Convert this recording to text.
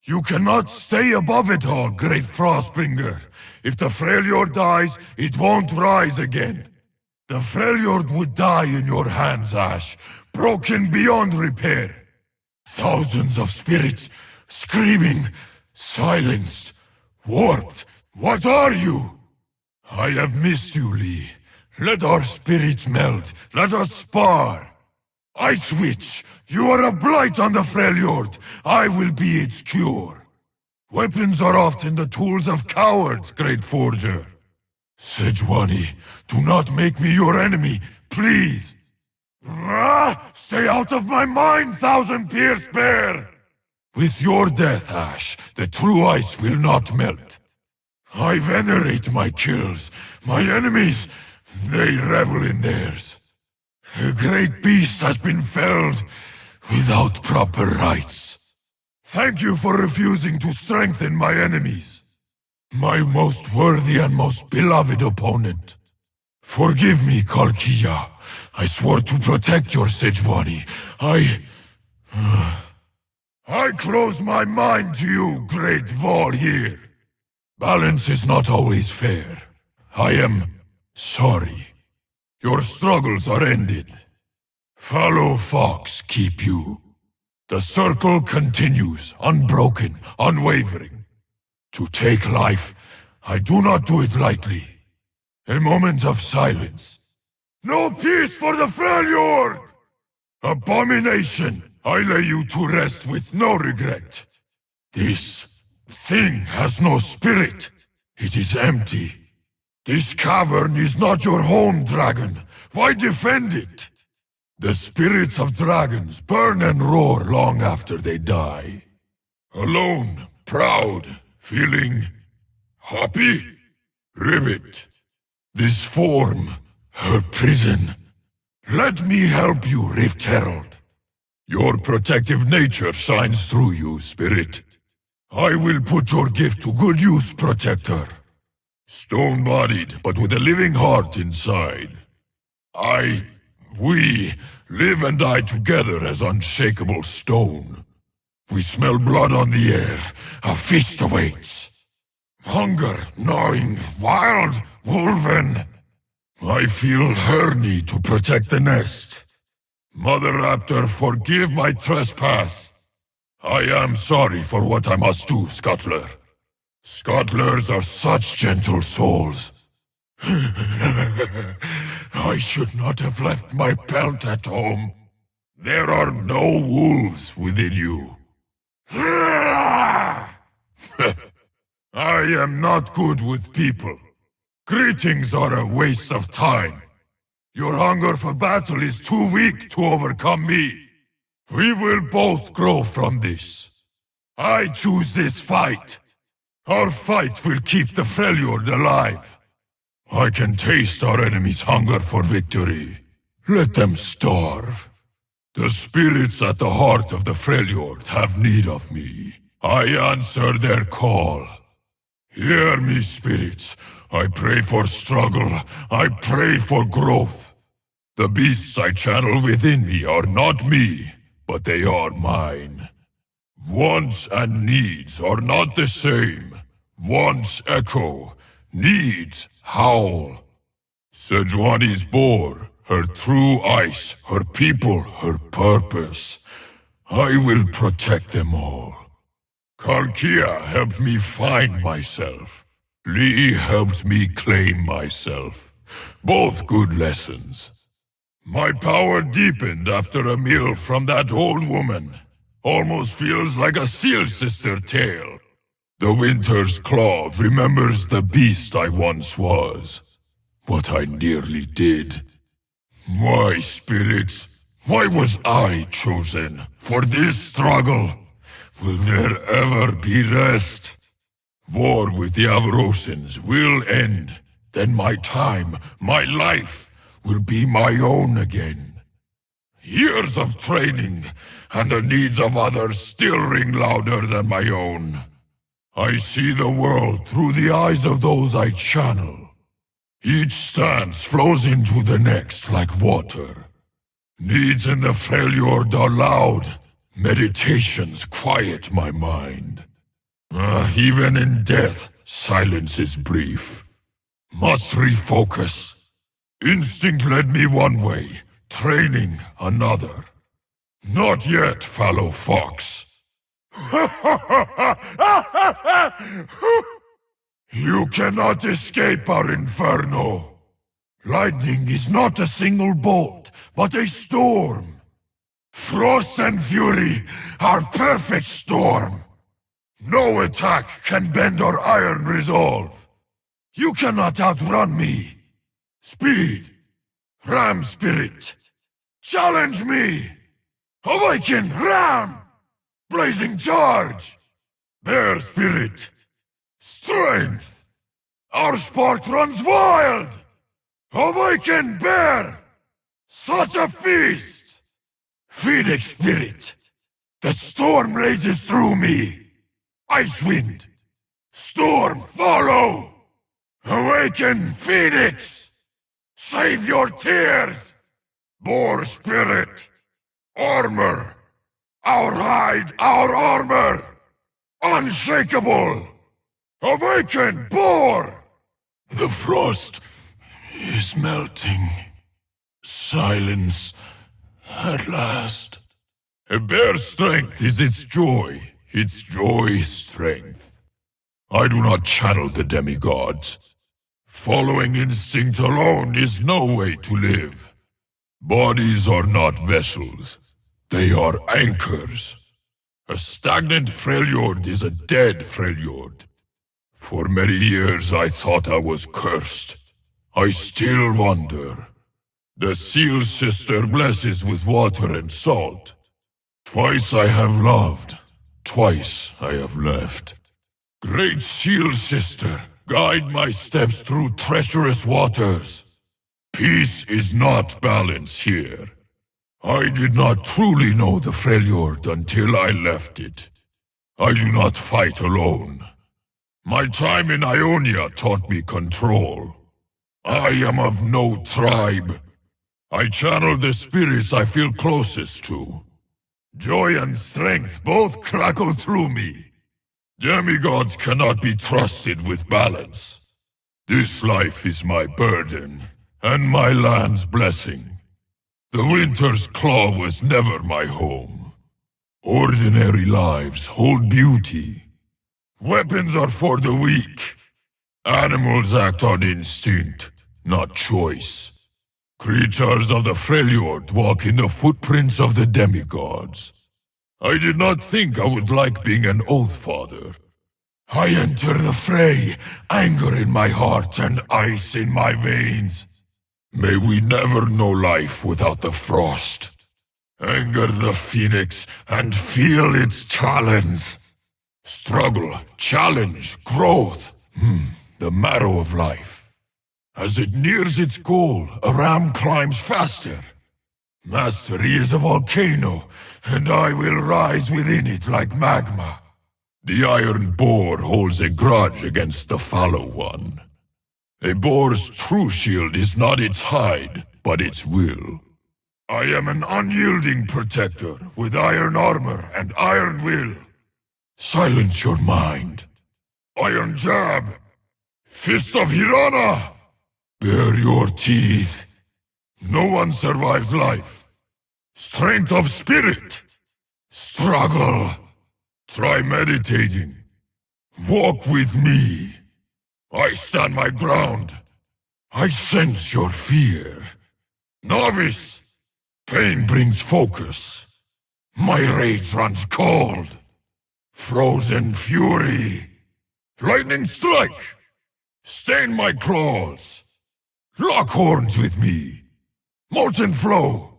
You cannot stay above it all, great Frostbringer. If the Freljord dies, it won't rise again. The Freljord would die in your hands, Ash, broken beyond repair. Thousands of spirits, screaming, silenced, warped. What are you? I have missed you, Lee. Let our spirits meld. Let us spar. Ice Witch, you are a blight on the Freljord. I will be its cure. Weapons are often the tools of cowards, great forger. Sejuani, do not make me your enemy, please. Stay out of my mind, thousand-pierced bear! With your death, Ash, the true ice will not melt. I venerate my kills. My enemies, they revel in theirs. A great beast has been felled without proper rites. Thank you for refusing to strengthen my enemies. My most worthy and most beloved opponent. Forgive me, Kalkia. I swore to protect your Sejuani. I close my mind to you, great Vol here. Balance is not always fair. I am sorry. Your struggles are ended. Follow Fox keep you. The circle continues, unbroken, unwavering. To take life, I do not do it lightly. A moment of silence. No peace for the Freljord! Abomination! I lay you to rest with no regret. This thing has no spirit. It is empty. This cavern is not your home, dragon. Why defend it? The spirits of dragons burn and roar long after they die. Alone, proud, feeling happy? Rivet. This form, her prison. Let me help you, Rift Herald. Your protective nature shines through you, spirit. I will put your gift to good use, Protector. Stone-bodied, but with a living heart inside. We live and die together as unshakable stone. We smell blood on the air. A feast awaits. Hunger, gnawing, wild, wolven. I feel her need to protect the nest. Mother Raptor, forgive my trespass. I am sorry for what I must do, Scuttler. Scuttlers are such gentle souls. I should not have left my pelt at home. There are no wolves within you. I am not good with people. Greetings are a waste of time. Your hunger for battle is too weak to overcome me. We will both grow from this. I choose this fight. Our fight will keep the Freljord alive. I can taste our enemy's hunger for victory. Let them starve. The spirits at the heart of the Freljord have need of me. I answer their call. Hear me, spirits. I pray for struggle. I pray for growth. The beasts I channel within me are not me, but they are mine. Wants and needs are not the same. Wants echo, needs howl. Sejuani's boar, her true ice, her people, her purpose. I will protect them all. Kalkia helped me find myself. Lee helped me claim myself. Both good lessons. My power deepened after a meal from that old woman. Almost feels like a seal sister tale. The winter's claw remembers the beast I once was. What I nearly did. Why, spirits? Why was I chosen for this struggle? Will there ever be rest? War with the Avarosans will end. Then my time, my life, will be my own again. Years of training, and the needs of others still ring louder than my own. I see the world through the eyes of those I channel. Each stance flows into the next like water. Needs in the Freljord are loud. Meditations quiet my mind. Even in death, silence is brief. Must refocus. Instinct led me one way, training another. Not yet, fallow fox. You cannot escape our inferno. Lightning is not a single bolt, but a storm. Frost and fury are perfect storm. No attack can bend our iron resolve. You cannot outrun me. Speed, ram spirit, challenge me. Awaken, ram! Blazing charge! Bear spirit, strength! Our spark runs wild! Awaken, bear! Such a feast! Phoenix spirit, the storm rages through me. Ice wind, storm follow! Awaken, Phoenix! Save your tears! Boar spirit, armor! Our hide, our armor! Unshakable! Awaken, boar! The frost is melting. Silence at last. A bear's strength is its joy strength. I do not channel the demigods. Following instinct alone is no way to live. Bodies are not vessels. They are anchors. A stagnant Freljord is a dead Freljord. For many years I thought I was cursed. I still wonder. The Seal Sister blesses with water and salt. Twice I have loved. Twice I have left. Great Seal Sister, guide my steps through treacherous waters. Peace is not balance here. I did not truly know the Freljord until I left it. I do not fight alone. My time in Ionia taught me control. I am of no tribe. I channel the spirits I feel closest to. Joy and strength both crackle through me. Demigods cannot be trusted with balance. This life is my burden, and my land's blessing. The winter's claw was never my home. Ordinary lives hold beauty. Weapons are for the weak. Animals act on instinct, not choice. Creatures of the Freljord walk in the footprints of the demigods. I did not think I would like being an Oath Father. I enter the fray, anger in my heart and ice in my veins. May we never know life without the frost. Anger the phoenix and feel its challenge. Struggle, challenge, growth. The marrow of life. As it nears its goal, a ram climbs faster. Mastery is a volcano, and I will rise within it like magma. The iron boar holds a grudge against the fallow one. A boar's true shield is not its hide, but its will. I am an unyielding protector, with iron armor and iron will. Silence your mind. Iron jab. Fist of Hirana. Bare your teeth. No one survives life. Strength of spirit. Struggle. Try meditating. Walk with me. I stand my ground. I sense your fear. Novice. Pain brings focus. My rage runs cold. Frozen fury. Lightning strike. Stain my claws. Lock horns with me. Molten flow.